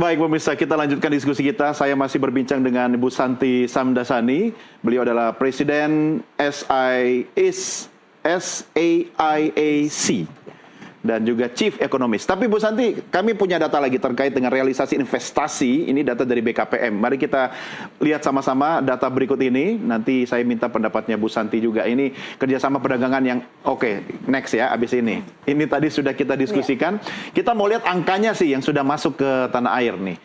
Baik pemirsa, kita lanjutkan diskusi kita. Saya masih berbincang dengan Ibu Santi Samdasani. Beliau adalah Presiden SAIAC dan juga Chief Economist. Tapi Bu Santi, kami punya data lagi terkait dengan realisasi investasi. Ini data dari BKPM. Mari kita lihat sama-sama data berikut ini. Nanti saya minta pendapatnya Bu Santi juga. Ini kerjasama perdagangan yang oke, next ya, abis ini. Ini tadi sudah kita diskusikan. Kita mau lihat angkanya sih yang sudah masuk ke tanah air nih.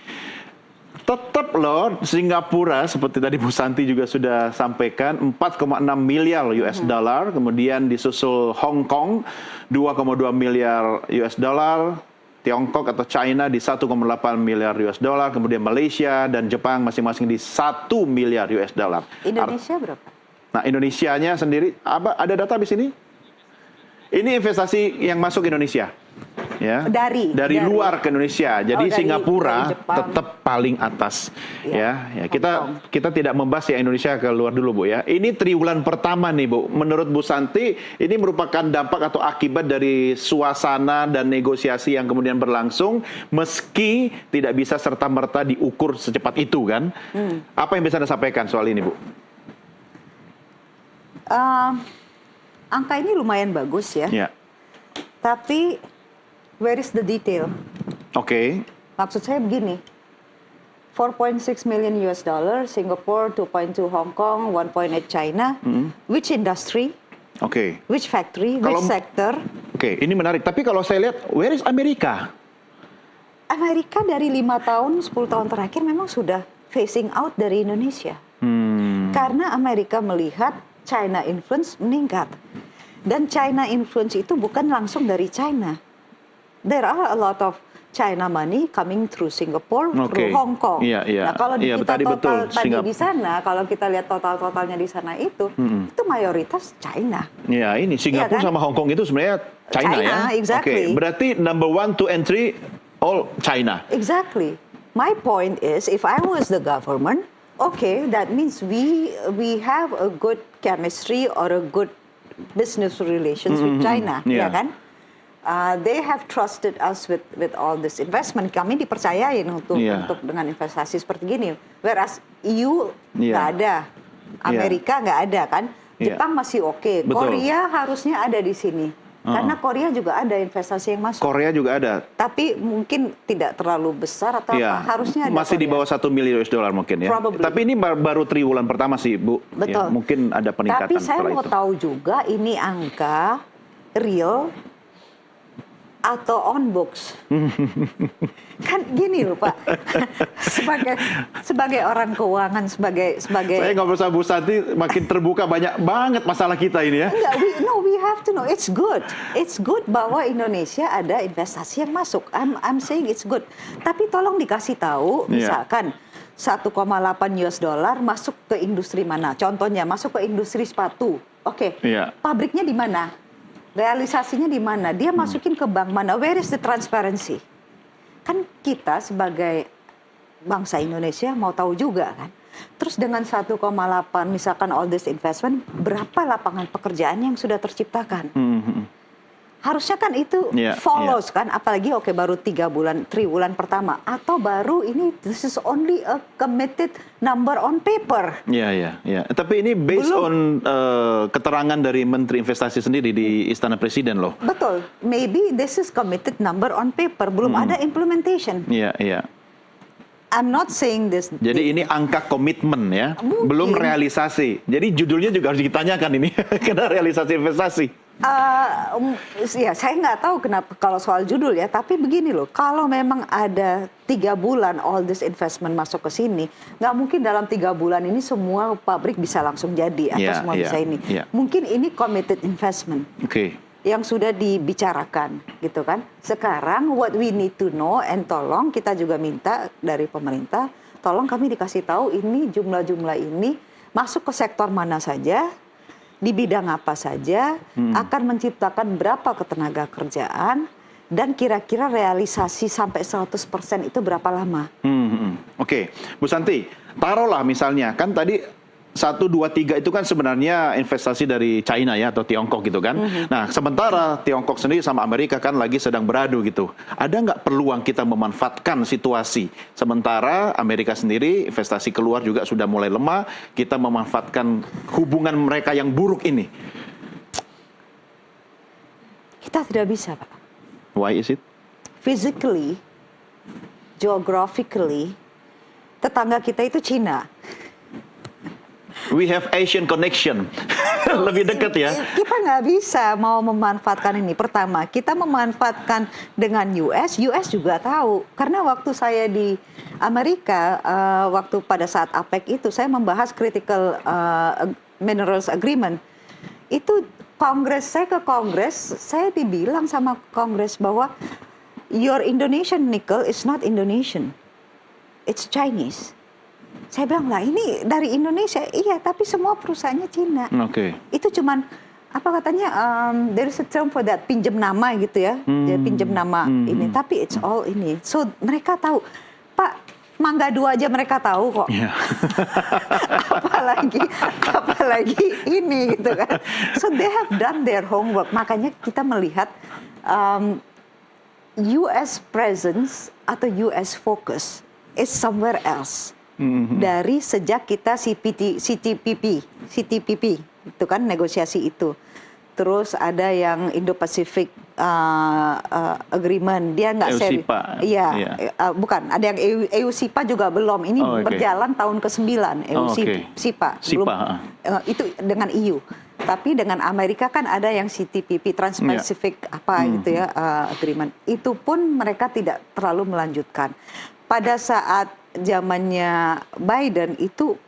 Tetap loh, Singapura seperti tadi Bu Santi juga sudah sampaikan 4,6 miliar US dollar, kemudian disusul Hong Kong 2,2 miliar US dollar, Tiongkok atau China di 1,8 miliar US dollar, kemudian Malaysia dan Jepang masing-masing di 1 miliar US dollar. Indonesia berapa? Nah, Indonesianya sendiri ada data di sini? Ini investasi yang masuk Indonesia. Ya, dari luar ke Indonesia. Jadi Singapura tetap paling atas. Ya, kita tidak membahas ya Indonesia ke luar dulu Bu ya. Ini triwulan pertama nih Bu. Menurut Bu Santi, ini merupakan dampak atau akibat dari suasana dan negosiasi yang kemudian berlangsung, meski tidak bisa serta-merta diukur secepat itu kan. Apa yang bisa Anda sampaikan soal ini Bu? Angka ini lumayan bagus ya. Tapi where is the detail? Oke. Maksud saya begini, 4.6 million US dollar, Singapore, 2.2 Hong Kong, 1.8 China. Which industry? Which factory? Which sector? Ini menarik. Tapi kalau saya lihat, where is Amerika? Amerika dari 5 tahun, 10 tahun terakhir memang sudah phasing out dari Indonesia. Karena Amerika melihat China influence meningkat. Dan China influence itu bukan langsung dari China. There are a lot of China money coming through Singapore, through Hong Kong. Nah, kalau kita total tadi di sana, kalau kita lihat totalnya di sana itu mayoritas China. Ya, ini Singapura sama Hong Kong itu sebenarnya China ya. Exactly. Berarti number 1, 2, and 3 all China. Exactly. My point is, if I was the government, that means we have a good chemistry or a good business relations with China, ya kan? They have trusted us with all this investment. Kami dipercayain untuk dengan investasi seperti gini. Whereas EU nggak ada, Amerika nggak ada kan, Jepang masih oke. Korea harusnya ada di sini. Karena Korea juga ada investasi yang masuk. Korea juga ada. Tapi mungkin tidak terlalu besar atau apa. Harusnya ada masih Korea. Di bawah 1 miliar US dollar mungkin ya. Probably. Tapi ini baru triwulan pertama sih Bu. Betul. Ya, mungkin ada peningkatan. Tapi saya mau tahu juga ini angka real atau on books. Kan gini loh Pak, sebagai orang keuangan, sebagai saya ngobrol sama Bu Santi makin terbuka banyak banget masalah kita ini ya. Enggak, we have to know. It's good bahwa Indonesia ada investasi yang masuk. I'm saying it's good. Tapi tolong dikasih tahu, misalkan 1,8 US dollar masuk ke industri mana? Contohnya masuk ke industri sepatu. Pabriknya di mana? Realisasinya di mana? Dia masukin ke bank mana? Where is the transparency? Kan kita sebagai bangsa Indonesia mau tahu juga kan. Terus dengan 1,8 misalkan all this investment, berapa lapangan pekerjaan yang sudah terciptakan? Harusnya kan itu follows kan, apalagi baru 3 bulan pertama, atau baru ini this is only a committed number on paper. Tapi ini based on keterangan dari Menteri Investasi sendiri di Istana Presiden loh. Betul, maybe this is committed number on paper, belum ada implementation. I'm not saying this. Jadi ini angka komitmen ya, belum realisasi. Jadi judulnya juga harus ditanyakan ini, karena realisasi investasi. Saya nggak tahu kenapa kalau soal judul ya, tapi begini loh, kalau memang ada 3 bulan all this investment masuk ke sini, nggak mungkin dalam 3 bulan ini semua pabrik bisa langsung jadi atau semua bisa ini. Mungkin ini committed investment yang sudah dibicarakan, gitu kan. Sekarang what we need to know, and tolong kita juga minta dari pemerintah, tolong kami dikasih tahu ini jumlah-jumlah ini masuk ke sektor mana saja, di bidang apa saja, akan menciptakan berapa ketenaga kerjaan, dan kira-kira realisasi sampai 100% itu berapa lama. Bu Santi, taruhlah misalnya, kan tadi 1, 2, 3 itu kan sebenarnya investasi dari China ya atau Tiongkok gitu kan. Nah, sementara Tiongkok sendiri sama Amerika kan lagi sedang beradu gitu. Ada nggak peluang kita memanfaatkan situasi? Sementara Amerika sendiri investasi keluar juga sudah mulai lemah, kita memanfaatkan hubungan mereka yang buruk ini. Kita tidak bisa, Pak. Why is it? Physically, geographically, tetangga kita itu Cina. We have Asian connection. Lebih dekat ya. Kita nggak bisa mau memanfaatkan ini. Pertama, kita memanfaatkan dengan US juga tahu. Karena waktu saya di Amerika, waktu pada saat APEC itu, saya membahas Critical Minerals Agreement. Itu saya ke Kongres, saya dibilang sama Kongres bahwa your Indonesian nickel is not Indonesian, it's Chinese. Saya bilang lah ini dari Indonesia, iya tapi semua perusahaannya Cina. Itu cuman apa katanya there is a term for that, pinjam nama gitu ya, pinjam nama ini. Tapi it's all ini. So mereka tahu, Pak, Mangga 2 aja mereka tahu kok. Yeah. apalagi ini gitu kan. So they have done their homework. Makanya kita melihat US presence atau US focus is somewhere else. Dari sejak kita CTPP itu kan negosiasi itu. Terus ada yang Indo-Pacific Agreement, dia nggak EUSIPA. Iya, bukan. Ada yang EUSIPA juga belum. Ini berjalan tahun ke-9 EUSIPA. Belum. Itu dengan EU. Tapi dengan Amerika kan ada yang CTPP, Trans-Pacific gitu ya Agreement. Itu pun mereka tidak terlalu melanjutkan. Pada saat zamannya Biden itu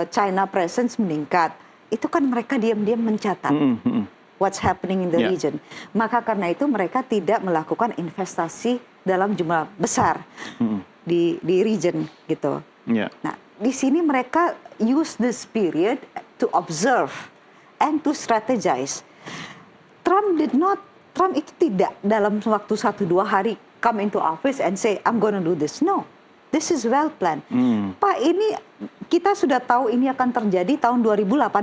China presence meningkat. Itu kan mereka diam-diam mencatat. What's happening in the region. Maka karena itu mereka tidak melakukan investasi dalam jumlah besar di region gitu. Nah, di sini mereka use this period to observe and to strategize. Trump itu tidak dalam waktu 1-2 hari come into office and say I'm gonna do this. No. This is well planned. Pak, ini kita sudah tahu ini akan terjadi tahun 2018.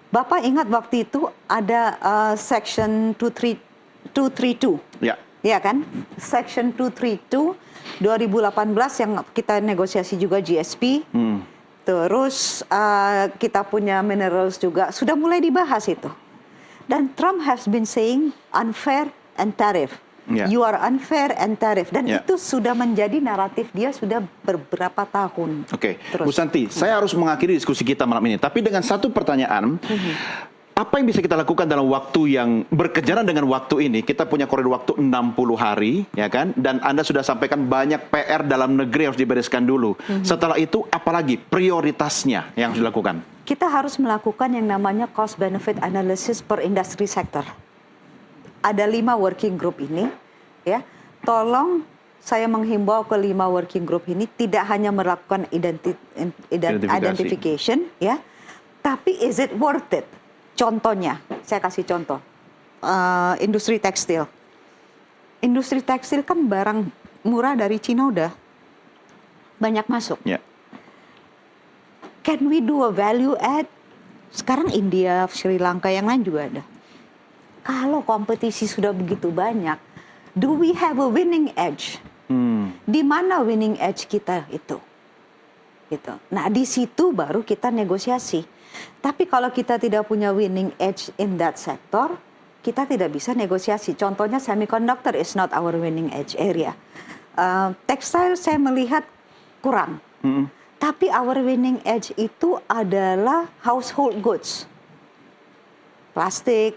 Bapak ingat waktu itu ada Section 232. Ya kan? Section 232 2018 yang kita negosiasi juga GSP. Terus kita punya minerals juga. Sudah mulai dibahas itu. Dan Trump has been saying unfair and tariff. You are unfair and tariff. Dan itu sudah menjadi naratif dia sudah beberapa tahun. Bu Santi, saya harus mengakhiri diskusi kita malam ini. Tapi dengan satu pertanyaan, apa yang bisa kita lakukan dalam waktu yang berkejaran dengan waktu ini? Kita punya koridor waktu 60 hari, ya kan? Dan Anda sudah sampaikan banyak PR dalam negeri harus dibereskan dulu. Setelah itu, apalagi prioritasnya yang harus dilakukan? Kita harus melakukan yang namanya cost benefit analysis per industry sector. Ada 5 working group ini, ya. Tolong saya menghimbau ke 5 working group ini tidak hanya melakukan identification, ya, tapi is it worth it? Contohnya, saya kasih contoh, industri tekstil. Industri tekstil kan barang murah dari Cina udah banyak masuk. Can we do a value add? Sekarang India, Sri Lanka, yang lain juga ada. Kalau kompetisi sudah begitu banyak, do we have a winning edge? Di mana winning edge kita itu? Gitu. Nah, di situ baru kita negosiasi. Tapi kalau kita tidak punya winning edge in that sector, kita tidak bisa negosiasi. Contohnya semiconductor is not our winning edge area. Textile saya melihat kurang. Tapi our winning edge itu adalah household goods. Plastik,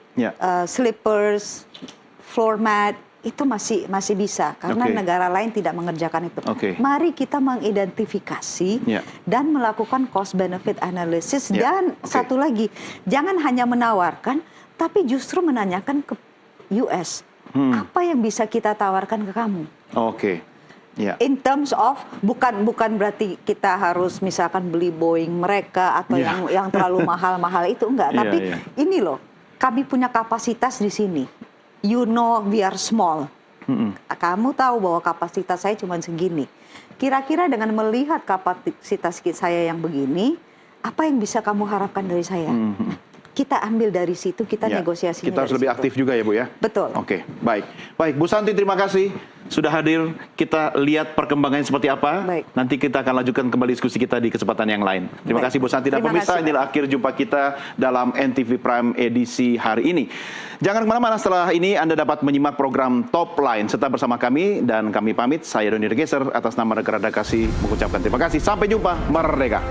slippers, floor mat, itu masih bisa karena negara lain tidak mengerjakan itu. Mari kita mengidentifikasi dan melakukan cost benefit analysis dan satu lagi, jangan hanya menawarkan tapi justru menanyakan ke US, apa yang bisa kita tawarkan ke kamu? In terms of bukan berarti kita harus misalkan beli Boeing mereka atau yang terlalu mahal itu enggak, tapi ini loh, kami punya kapasitas di sini. You know we are small. Kamu tahu bahwa kapasitas saya cuma segini. Kira-kira dengan melihat kapasitas saya yang begini, apa yang bisa kamu harapkan dari saya? Kita ambil dari situ, kita negosiasinya. Kita harus lebih aktif juga ya Bu ya? Betul. Oke, baik. Baik, Bu Santi terima kasih sudah hadir. Kita lihat perkembangannya seperti apa. Baik. Nanti kita akan lanjutkan kembali diskusi kita di kesempatan yang lain. Terima kasih Bu Santi. Dan Terima pemirsa, kasih, inilah akhir jumpa kita dalam NTV Prime edisi hari ini. Jangan kemana-mana, setelah ini Anda dapat menyimak program Top Line serta bersama kami. Dan kami pamit, saya Doni Regeser atas nama negara Kasih mengucapkan terima kasih. Sampai jumpa, merdeka.